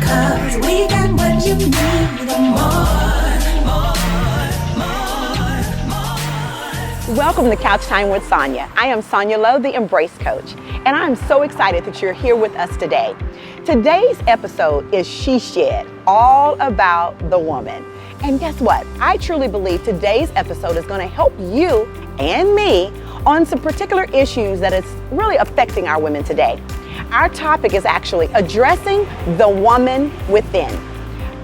'cause we got what you need and more. Welcome to Couch Time with Sonja. I am Sonja Lowe, the Embrace Coach, and I'm so excited that you're here with us today. Today's episode is She Shed, all about the woman. And guess what? I truly believe today's episode is going to help you and me on some particular issues that is really affecting our women today. Our topic is actually addressing the woman within.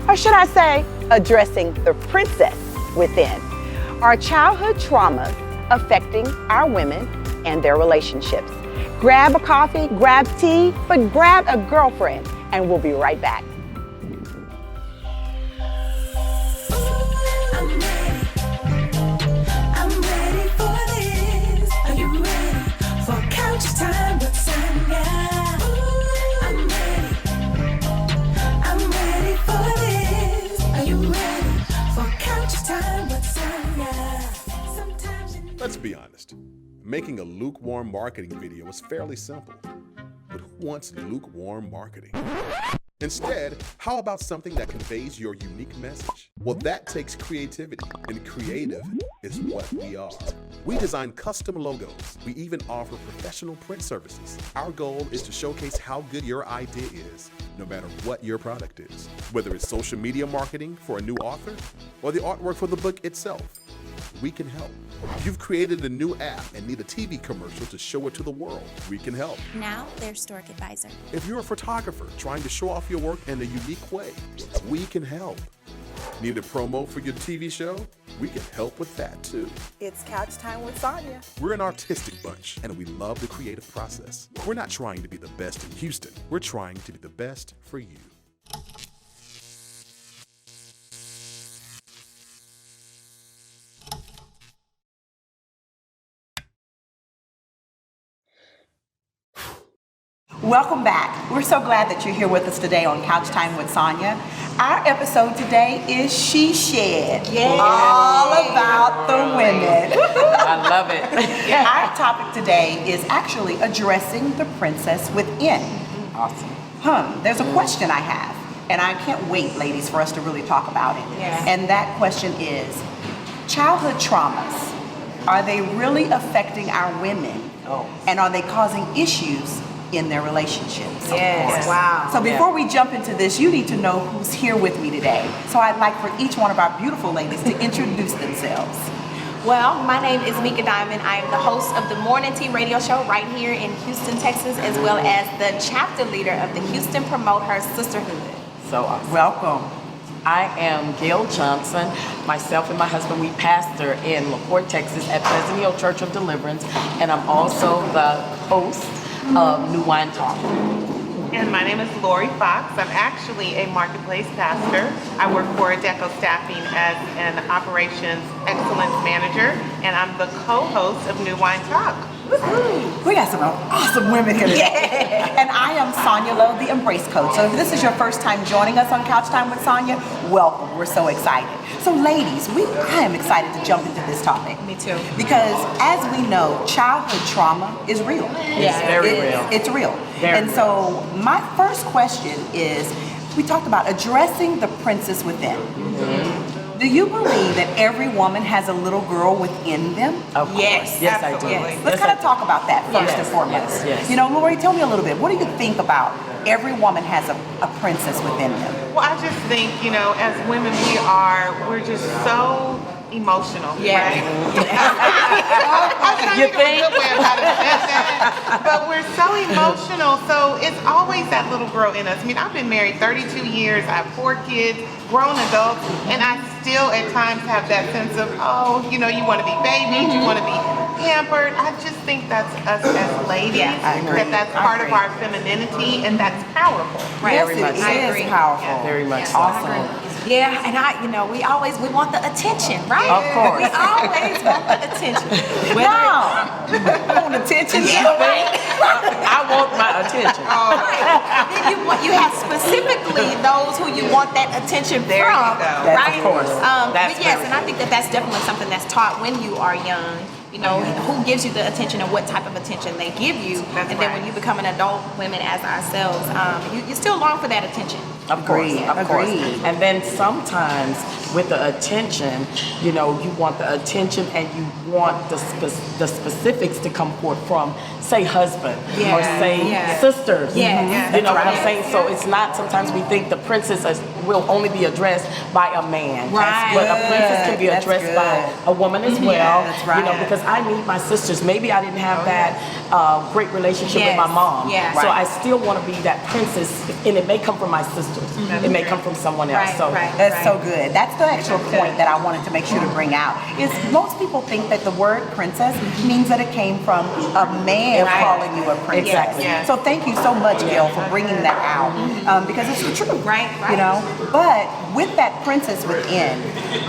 Or should I say, addressing the princess within. Our childhood traumas affecting our women and their relationships. Grab a coffee, grab tea, but grab a girlfriend, and we'll be right back. I'm ready for this. Are you ready for couch time with Sonja? I'm ready for this. Are you ready for couch time with Sonja? Let's be honest. Making a lukewarm marketing video is fairly simple. But who wants lukewarm marketing? Instead, how about something that conveys your unique message? Well, that takes creativity, and creative is what we are. We design custom logos. We even offer professional print services. Our goal is to showcase how good your idea is, no matter what your product is. Whether it's social media marketing for a new author or the artwork for the book itself, we can help. You've created a new app and need a TV commercial to show it to the world. We can help. Now their Stork Advisor. If you're a photographer trying to show off your work in a unique way, we can help. Need a promo for your TV show? We can help with that too. It's Couch Time with Sonja. We're an artistic bunch and we love the creative process. We're not trying to be the best in Houston. We're trying to be the best for you. Welcome back. We're so glad that you're here with us today on Couch Time with Sonja. Our episode today is She Shed, all about the women. I love it. Our topic today is actually addressing the princess within. Awesome. There's a question I have, and I can't wait, ladies, for us to really talk about it. Yeah. And that question is, childhood traumas, are they really affecting our women? Oh. And are they causing issues in their relationships? Yes. Wow. So before we jump into this, you need to know who's here with me today. So I'd like for each one of our beautiful ladies to introduce themselves. Well, my name is Meka Diamond. I am the host of the Morning Tea radio show right here in Houston, Texas, as well as the chapter leader of the Houston Promote Her Sisterhood. So awesome. Welcome. I am Gail Johnson. Myself and my husband, we pastor in LaPorte, Texas at Pleasant Hill Church of Deliverance, and I'm also the host of New Wine Talk. And my name is Lorie Fox. I'm actually a marketplace pastor. I work for Adecco Staffing as an operations excellence manager, and I'm the co-host of New Wine Talk. Woo-hoo. We got some awesome women here today. And I am Sonja Lowe, the Embrace Coach. So if this is your first time joining us on Couch Time with Sonja, welcome. We're so excited. So ladies, I am excited to jump into this topic. Me too. Because as we know, childhood trauma is real. It's very real. It's real. Very and so my first question is, we talked about addressing the princess within. Mm-hmm. Do you believe that every woman has a little girl within them? Of course. Yes, Yes, absolutely. I do. Let's kind of talk about that first and Yes, foremost. yes. You know, Lorie, tell me a little bit. What do you think about every woman has a princess within them? Well, I just think, as women, we're just so emotional. Yeah. Right? You think? A good way of how to say that, but we're so emotional, so it's always that little girl in us. I mean, I've been married 32 years, I have 4 kids, grown adults, and I still at times have that sense of, you want to be babied, you want to be pampered. I just think that's us as ladies, that's part of our femininity, and that's powerful. Yes, Very much. it is powerful. Very much so. Awesome. Yeah, and we want the attention, right? Of course. We always want the attention. Wow. I want attention. I want my attention. Then you have specifically those who you want that attention There you from, go. right? Of course. But That's yes, very and I think that's definitely something that's taught when you are young. You know, who gives you the attention and what type of attention they give you. That's and then right. when you become an adult women as ourselves, you still long for that attention. Of course. Agreed. And then sometimes with the attention, you know, you want the attention and you want the specifics to come forth from, say, husband or say sisters. Yeah. You know what I'm saying? So it's not, sometimes we think the princess will only be addressed by a man. Right. But a princess can be That's addressed good. by a woman as well. that's right. You know, because I need my sisters. Maybe I didn't have that great relationship with my mom. Yeah. So Right. I still want to be that princess, and it may come from my sisters. It may come from someone else. Right, So right. That's so good. That's the actual point that I wanted to make sure to bring out. Is most people think that the word princess means that it came from a man Right. calling you a princess. Exactly. Yeah. So thank you so much, Gail, for bringing that out because it's the truth. Right. You know, but with that princess within,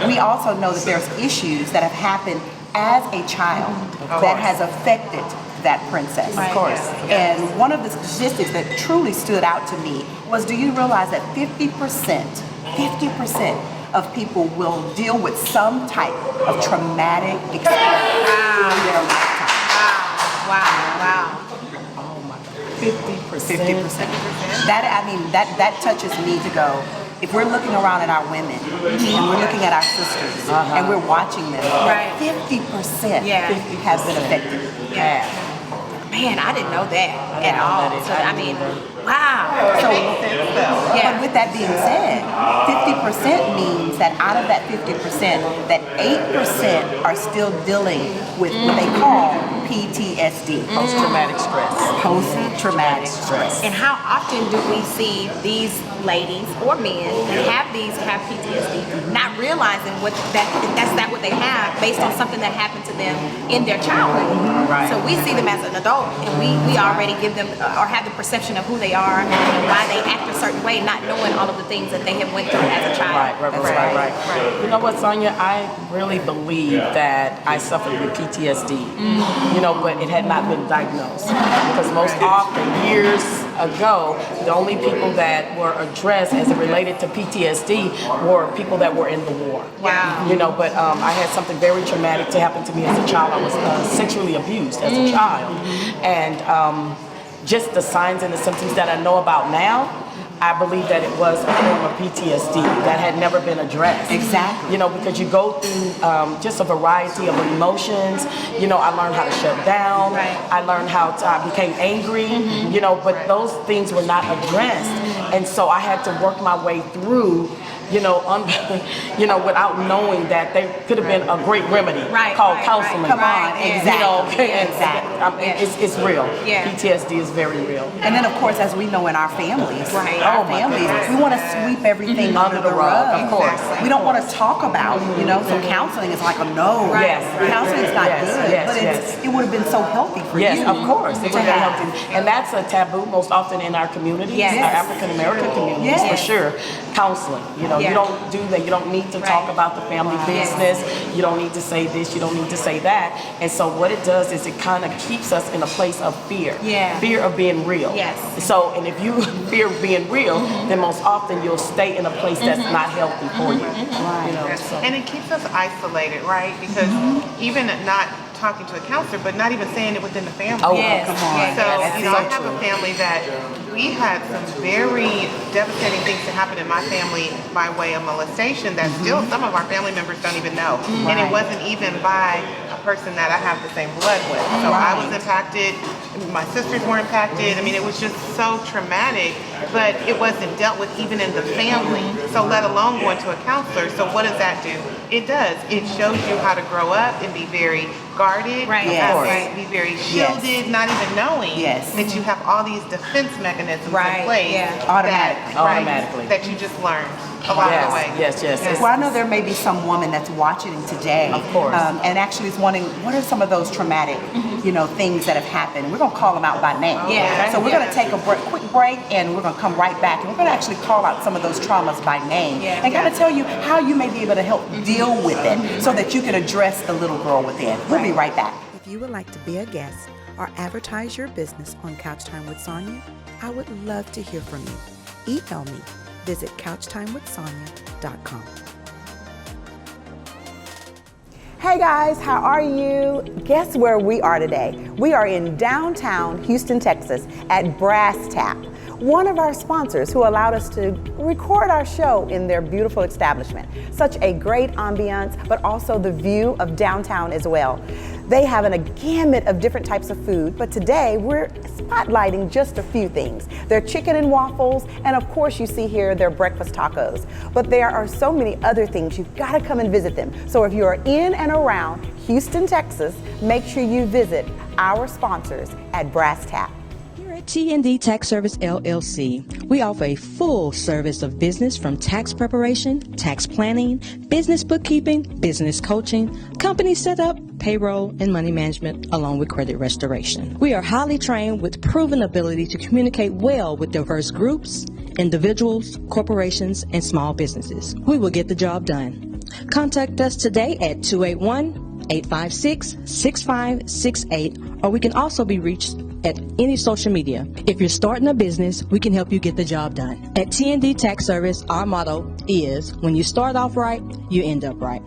we also know that there's issues that have happened as a child that has affected that princess. of course. And one of the statistics that truly stood out to me was, do you realize that 50% of people will deal with some type of traumatic experience in their lifetime? Wow. 50%. That touches me to go, if we're looking around at our women and we're looking at our sisters and we're watching them, Right. 50% Yeah. have been affected. Yeah. Man, I didn't know that at all. So, I mean, wow. So, Yeah. but with that being said, 50% means that out of that 50%, that 8% are still dealing with what they call PTSD, Post-traumatic stress. post-traumatic stress. And how often do we see these ladies or men that have PTSD, not realizing that's not what they have based on something that happened to them in their childhood. Right. So we see them as an adult, and we already give them or have the perception of who they are and why they act a certain way, not knowing all of the things that they have went through as a child. Right. You know what, Sonja? I really believe that I suffered with PTSD, you know, but it had not been diagnosed. Because most often, years ago, the only people that were addressed as it related to PTSD were people that were in the war. Wow. You know, but I had something very traumatic to happen to me as a child. I was sexually abused as a child. And just the signs and the symptoms that I know about now, I believe that it was a form of PTSD that had never been addressed. Exactly. You know, because you go through just a variety of emotions. You know, I learned how to shut down. Right. I learned how to, I became angry, you know, but those things were not addressed. And so I had to work my way through, you know, without knowing that there could have been a great remedy called counseling. Come on, You know, exactly. it's real. Yeah. PTSD is very real. And then, of course, as we know in our families, Right. our Oh, my families, goodness. we want to sweep everything under the rug. Of course. We don't want to talk about, you know, so counseling is like a no. Yes. Counseling is not Yes, good, yes, but yes. it would have been so healthy for Yes, you. of course. It to would have have. helped you. And that's a taboo most often in our communities, Yes. our African American communities, for Yes. sure. Counseling. You know, Yeah. you don't do that. You don't need to talk about the family business. You don't need to say this. You don't need to say that. And so what it does is it kind of keeps us in a place of fear. Yeah. Fear of being real. Yes. So, and if you fear being real, then most often you'll stay in a place that's not healthy for you. You know, so. And it keeps us isolated, right? Because even not talking to a counselor, but not even saying it within the family. Oh, Yes. come on. Yes. So, That's you know, I so have a true. family that we had some very devastating things to happen in my family by way of molestation that still some of our family members don't even know. And it wasn't even by a person that I have the same blood with. So I was impacted, my sisters were impacted. I mean, it was just so traumatic, but it wasn't dealt with even in the family. So let alone going to a counselor. So what does that do? It does. It shows you how to grow up and be very guarded, Right. Yes. be very shielded, not even knowing Yes. that you have all these defense mechanisms Right, in place yeah. Automatically. Automatically. that you just learned along the way. Yes. Well, I know there may be some woman that's watching today, Of course. and actually is wondering what are some of those traumatic, you know, things that have happened. We're gonna call them out by name. Yeah. So we're gonna take a quick break, and we're gonna come right back, and we're gonna actually call out some of those traumas by name, Yeah. and kind of tell you how you may be able to help deal with it, so that you can address the little girl within. We'll be right back. If you would like to be a guest or advertise your business on Couch Time with Sonja, I would love to hear from you. Email me. Visit couchtimewithsonja.com. Hey guys, how are you? Guess where we are today? We are in downtown Houston, Texas at Brass Tap, one of our sponsors who allowed us to record our show in their beautiful establishment. Such a great ambiance, but also the view of downtown as well. They have a gamut of different types of food, but today we're spotlighting just a few things. Their chicken and waffles, and of course you see here their breakfast tacos. But there are so many other things, you've got to come and visit them. So if you're in and around Houston, Texas, make sure you visit our sponsors at Brass Tap. At T&D Tax Service LLC, we offer a full service of business from tax preparation, tax planning, business bookkeeping, business coaching, company setup, payroll, and money management, along with credit restoration. We are highly trained with proven ability to communicate well with diverse groups, individuals, corporations, and small businesses. We will get the job done. Contact us today at 281-856-6568, or we can also be reached at any social media. If you're starting a business, we can help you get the job done. At T&D Tax Service, our motto is, when you start off right, you end up right.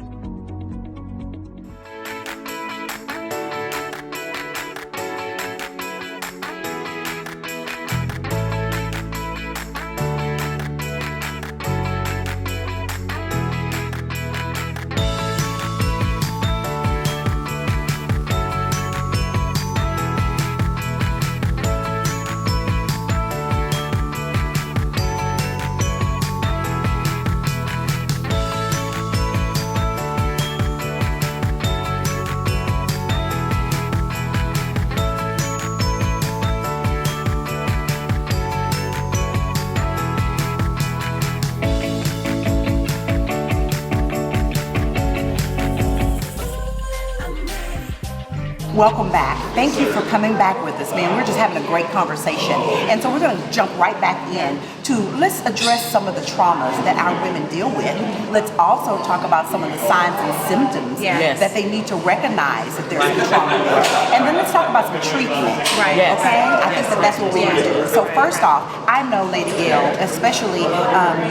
Welcome back. Thank you for coming back with us, man. We're just having a great conversation. And so we're going to jump right back in to let's address some of the traumas that our women deal with. Let's also talk about some of the signs and symptoms that they need to recognize if there's some trauma there. And then let's talk about some treatment. Right. Yes. Okay? I think that's what we're going to do. So first off, I know, Lady Gail, especially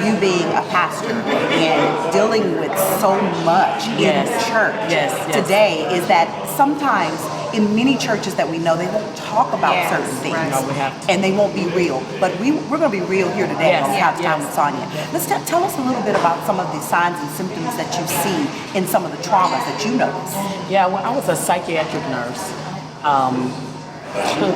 you being a pastor and dealing with so much in church today, is that sometimes in many churches that we know, they won't talk about certain things, and they won't be real. But we're going to be real here today on Couch Time with Sonja. Let's tell us a little bit about some of the signs and symptoms that you see in some of the traumas that you notice. Yeah, well, I was a psychiatric nurse.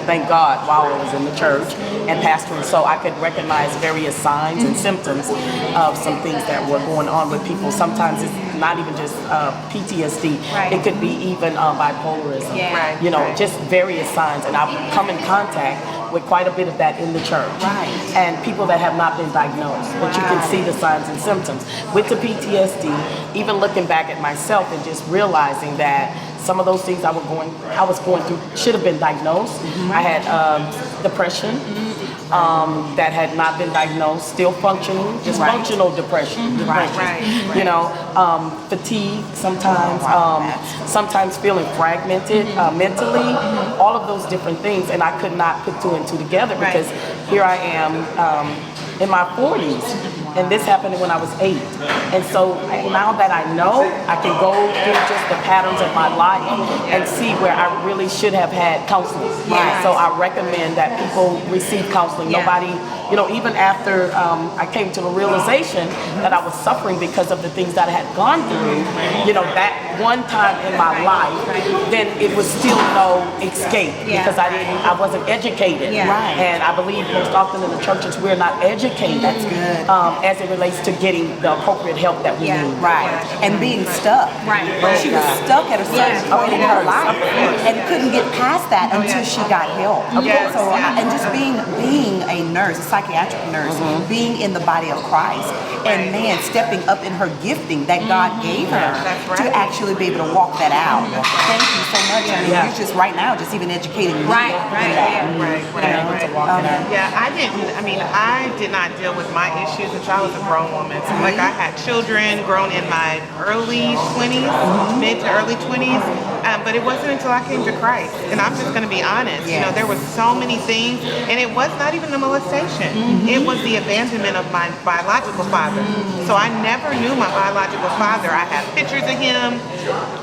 Thank God, while I was in the church and pastoring, so I could recognize various signs and symptoms of some things that were going on with people. Sometimes it's not even just PTSD. It could be even bipolarism. You know, just various signs. And I've come in contact with quite a bit of that in the church. And people that have not been diagnosed, but you can see the signs and symptoms. With the PTSD, even looking back at myself and just realizing that some of those things I was going through should have been diagnosed. I had depression that had not been diagnosed, still functioning, just functional depression. You know, fatigue sometimes, sometimes feeling fragmented mentally, all of those different things, and I could not put two and two together because here I am in my 40s, and this happened when I was 8. And so now that I know, I can go through just the patterns of my life and see where I really should have had counseling. So I recommend that people receive counseling. Nobody, you know, even after I came to the realization that I was suffering because of the things that I had gone through, you know, that one time in my life, then it was still no escape because I wasn't educated. And I believe most often in the churches we're not educated. That's good. As it relates to getting the appropriate help that we need. And being stuck. She was stuck at a certain point in her life and couldn't get past that until she got help. So, and just being a nurse, a psychiatric nurse, being in the body of Christ, and man, stepping up in her gifting that God gave her to actually be able to walk that out. Thank you so much. I mean, you're just right now, just even educating me. I did not deal with my issues until I was a grown woman. So like I had children grown in my early 20s, mid to early 20s, but it wasn't until I came to Christ. And I'm just going to be honest, you know, there were so many things, and it was not even the molestation. It was the abandonment of my biological father. So I never knew my biological father. I have pictures of him.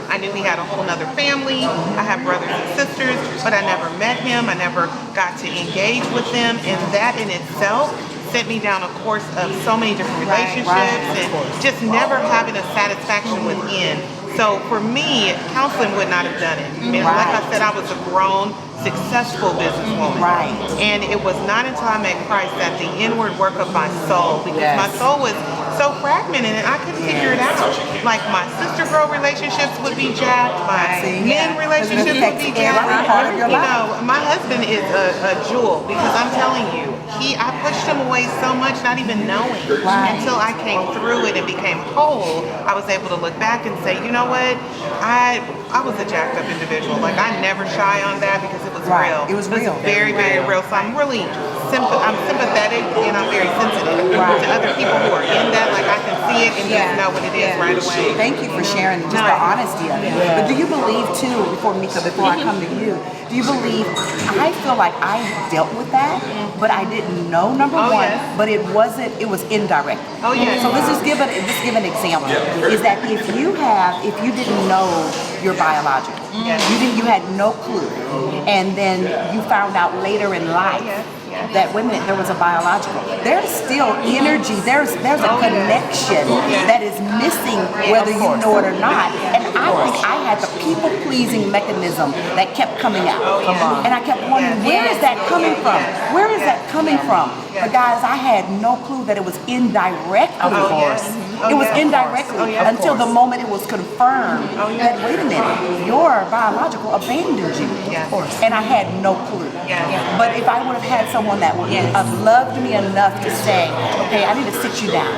I knew he had a whole nother family. I have brothers and sisters, but I never met him. I never got to engage with them, and that in itself sent me down a course of so many different relationships and just never having a satisfaction within. So for me, counseling would not have done it. I mean, like I said, I was a grown, successful businesswoman. Right. And it was not until I met Christ that the inward work of my soul, because my soul was so fragmented and I couldn't figure it out. Like my sister-girl relationships would be jacked, my men relationships would be jacked. You know, my husband is a jewel, because I'm telling you, I pushed him away so much, not even knowing, until I came through it and became whole. I was able to look back and say, you know what, I was a jacked up individual. Like, I never shy on that because it was real. It was real. Very, very real. So I'm really sympathetic and I'm very sensitive to other people who are in that. Like, I can see it and just know what it is right away. Thank you for sharing just the honesty of it. But do you believe too, before I come to you, do you believe, I feel like I dealt with that, but I didn't know, number one, but it was indirect. Oh yeah. So let's just give an example. Is that if you didn't know your biological, you had no clue, and then you found out later in life that there was a biological. There's still energy. There's a connection that is missing, whether you know it or not. And I think I had the people-pleasing mechanism that kept coming out. And I kept wondering, where is that coming from? Where is that coming from? But guys, I had no clue that it was indirectly. Of course. It was indirectly until the moment it was confirmed that, wait a minute, your biological abandoned you. And I had no clue. But if I would have had someone that would have loved me enough to say, okay, I need to sit you down.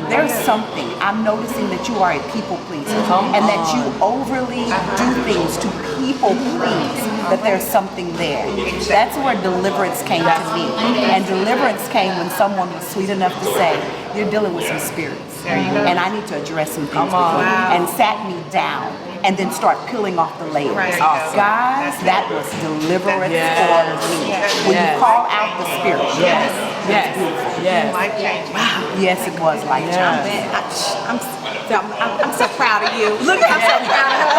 There's something. I'm noticing that you are a people pleaser and that you overly do things to people please, that there's something there. That's where deliverance came to me. And deliverance came when someone was sweet enough to say, you're dealing with some spirits. And I need to address some things with you. And sat me down. And then start peeling off the layers. Guys, that was deliverance for me. When you call out the spirit. Life changing. Wow. Yes, it was life changing. I'm so proud of you. Look, I'm so proud of her.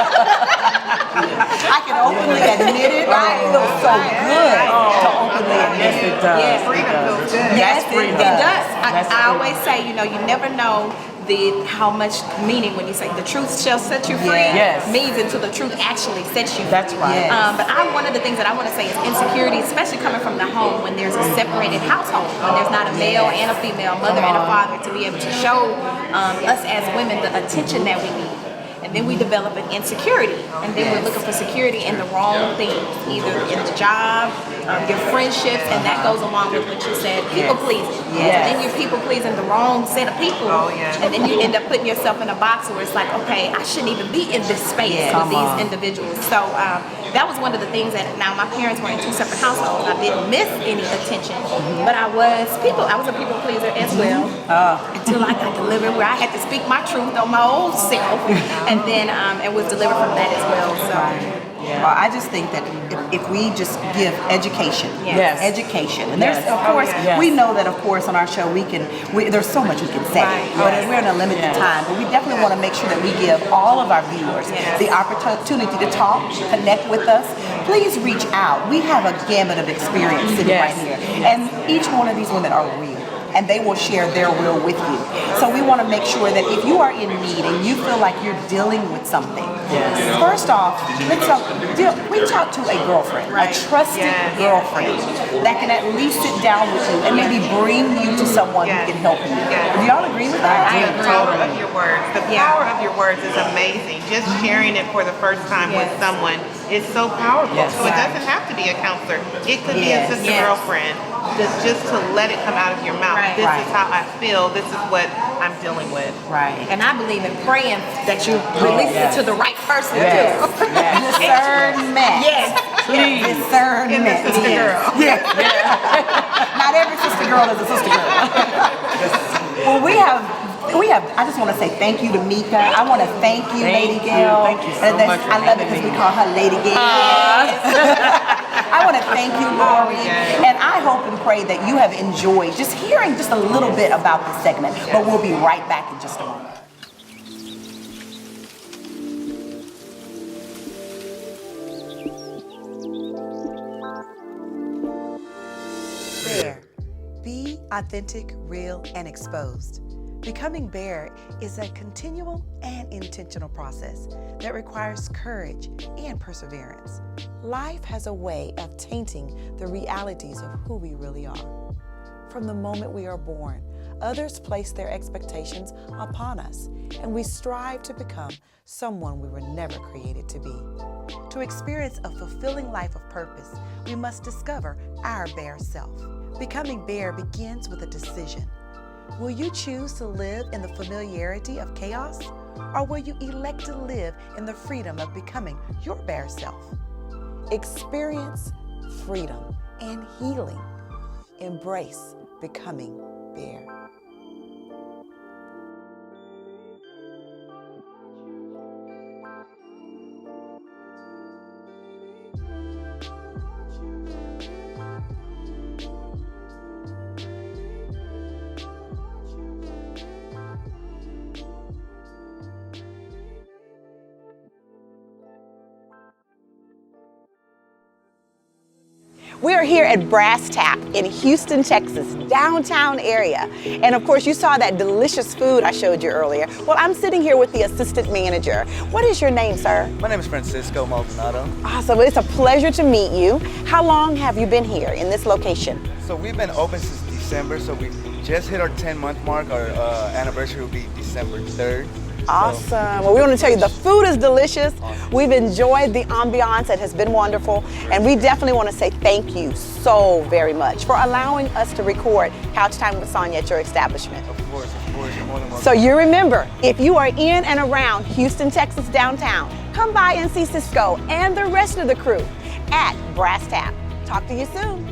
I can openly admit it. Right? It feels so good to openly admit it. Yes, it does. Freedom feels good. Yes, It does. I always say, you never know how much meaning when you say the truth shall set you free means until the truth actually sets you free. That's right. But one of the things that I want to say is insecurity, especially coming from the home when there's a separated household, when there's not a male and a female, mother and a father, to be able to show us as women the attention that we need. And then we develop an insecurity, and then we're looking for security in the wrong things, either in the job, your friendships, and that goes along with what you said, people pleasing. And then you're people pleasing the wrong set of people, and then you end up putting yourself in a box where it's like, okay, I shouldn't even be in this space with these individuals. So that was one of the things that, now my parents were in two separate households. I didn't miss any attention, but I was a people pleaser as well, until I got delivered where I had to speak my truth on my own self, and then and was delivered from that as well. So. Well, I just think that if we just give education, education, and there's of course we know that of course on our show there's so much we can say, but we're in a limited time. But we definitely want to make sure that we give all of our viewers the opportunity to talk, connect with us. Please reach out. We have a gamut of experience sitting right here, and each one of these women are real. And they will share their will with you. So we want to make sure that if you are in need and you feel like you're dealing with something, first off, reach out to a girlfriend, a trusted girlfriend that can at least sit down with you and maybe bring you to someone who can help you. Do y'all agree with that? I agree. The power of your words. The power of your words is amazing. Just sharing it for the first time with someone is so powerful. So it doesn't have to be a counselor. It could be a sister girlfriend. Just to let it come out of your mouth. This is how I feel. This is what I'm dealing with. And I believe in praying that you release it to the right person too. Discernment. Please. Discernment. Sister girl. Not every sister girl is a sister girl. Well, we have. I just want to say thank you to Meka. I want to thank you, Lady Gail. Thank you so much. I love it because we call her Lady Gail. I want to thank you, Lorie, and I hope and pray that you have enjoyed just hearing just a little bit about this segment. But we'll be right back in just a moment. Authentic, real, and exposed. Becoming bare is a continual and intentional process that requires courage and perseverance. Life has a way of tainting the realities of who we really are. From the moment we are born, others place their expectations upon us, and we strive to become someone we were never created to be. To experience a fulfilling life of purpose, we must discover our bare self. Becoming bare begins with a decision. Will you choose to live in the familiarity of chaos, or will you elect to live in the freedom of becoming your bare self? Experience freedom and healing. Embrace becoming bare. We are here at Brass Tap in Houston, Texas, downtown area. And of course, you saw that delicious food I showed you earlier. Well, I'm sitting here with the assistant manager. What is your name, sir? My name is Francisco Maldonado. Awesome. It's a pleasure to meet you. How long have you been here in this location? So we've been open since December, so we just hit our 10-month mark. Our anniversary will be December 3rd. Awesome. Well, we want to tell you the food is delicious. We've enjoyed the ambiance. It has been wonderful. And we definitely want to say thank you so very much for allowing us to record Couch Time with Sonja at your establishment. Of course, you're more than welcome. So you remember, if you are in and around Houston, Texas downtown, come by and see Cisco and the rest of the crew at Brass Tap. Talk to you soon.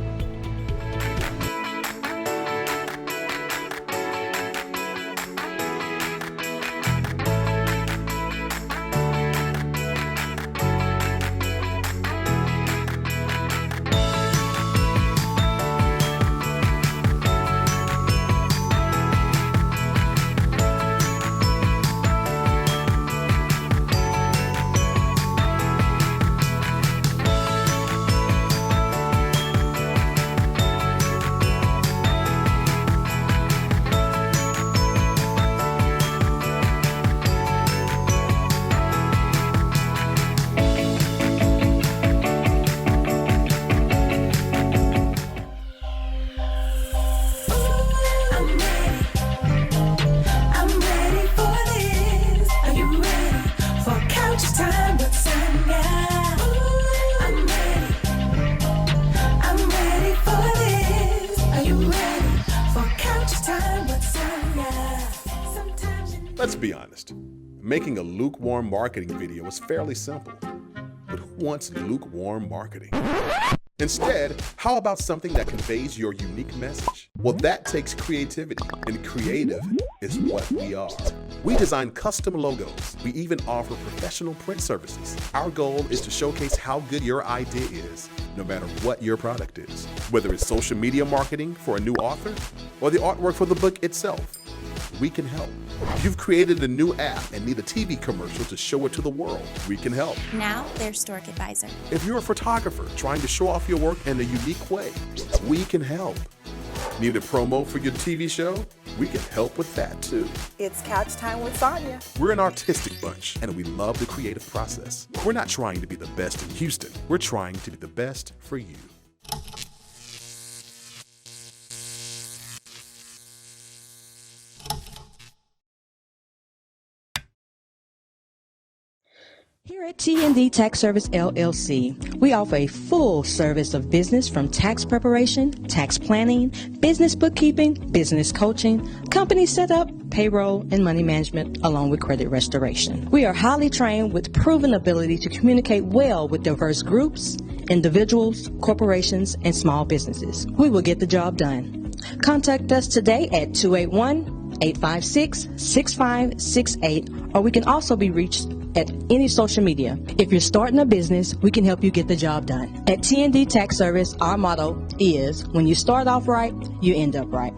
Let's be honest. Making a lukewarm marketing video is fairly simple. But who wants lukewarm marketing? Instead, how about something that conveys your unique message? Well, that takes creativity, and creative is what we are. We design custom logos. We even offer professional print services. Our goal is to showcase how good your idea is, no matter what your product is. Whether it's social media marketing for a new author or the artwork for the book itself, we can help. If you've created a new app and need a TV commercial to show it to the world, we can help. Now they're Stork Advisor. If you're a photographer trying to show off your work in a unique way, we can help. Need a promo for your TV show? We can help with that too. It's Couch Time with Sonja. We're an artistic bunch and we love the creative process. We're not trying to be the best in Houston. We're trying to be the best for you. Here at T&D Tax Service LLC, we offer a full service of business from tax preparation, tax planning, business bookkeeping, business coaching, company setup, payroll, and money management, along with credit restoration. We are highly trained with proven ability to communicate well with diverse groups, individuals, corporations, and small businesses. We will get the job done. Contact us today at 281-856-6568, or we can also be reached at any social media. If you're starting a business, we can help you get the job done. At T&D Tax Service, our motto is, when you start off right, you end up right.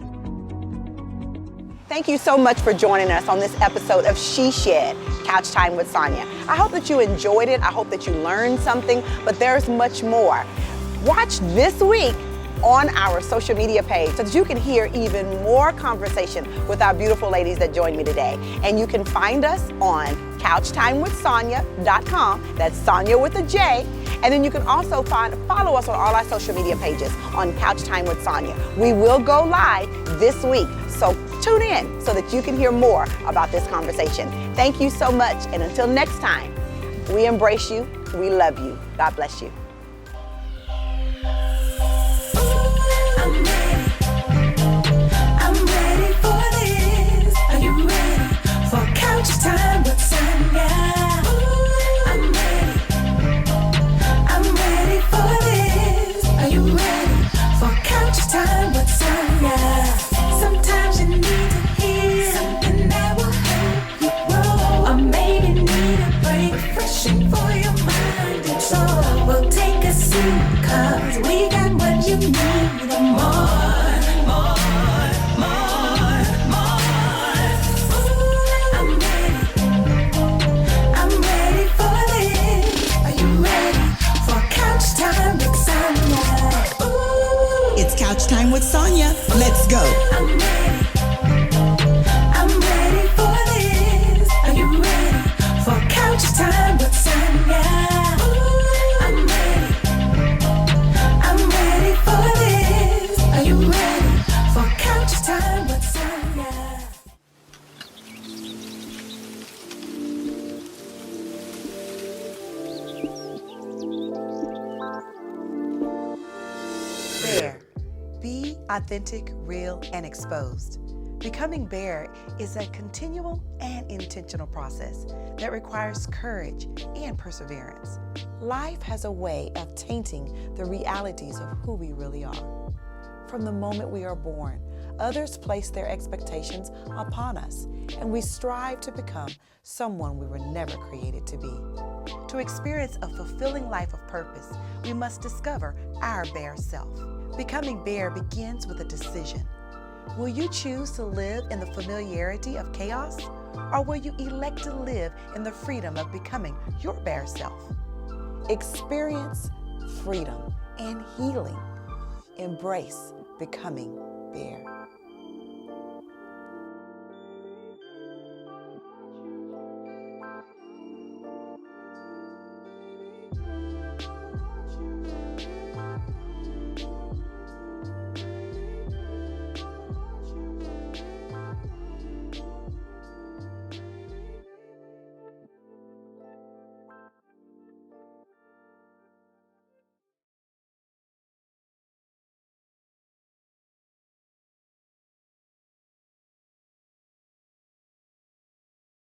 Thank you so much for joining us on this episode of She Shed, Couch Time with Sonja. I hope that you enjoyed it. I hope that you learned something, but there's much more. Watch this week on our social media page so that you can hear even more conversation with our beautiful ladies that joined me today. And you can find us on couchtimewithsonya.com. That's Sonja with a J. And then you can also follow us on all our social media pages on Couch Time with Sonja. We will go live this week, so tune in so that you can hear more about this conversation. Thank you so much, and until next time, we embrace you, we love you. God bless you. I'm ready for this. Are you ready for Couch Time with Sonja? I'm ready for this. Are you ready for Couch Time with Sonja? Sometimes you need to hear something that will help you grow, or maybe need a break, refreshing for your mind and soul. Well, take a seat, 'cause we got what you need and more. I'm ready for this. Are you ready for Couch Time with Sonja? It's Couch Time with Sonja. Let's go. I'm ready for this. Are you ready for Couch Time with Sonja? I'm ready for this. Are you ready for Couch Time with Sonja? Bare. Be authentic, real, and exposed. Becoming bare is a continual and intentional process that requires courage and perseverance. Life has a way of tainting the realities of who we really are. From the moment we are born, others place their expectations upon us, and we strive to become someone we were never created to be. To experience a fulfilling life of purpose, we must discover our bare self. Becoming bare begins with a decision. Will you choose to live in the familiarity of chaos, or will you elect to live in the freedom of becoming your bare self? Experience freedom and healing. Embrace becoming bare.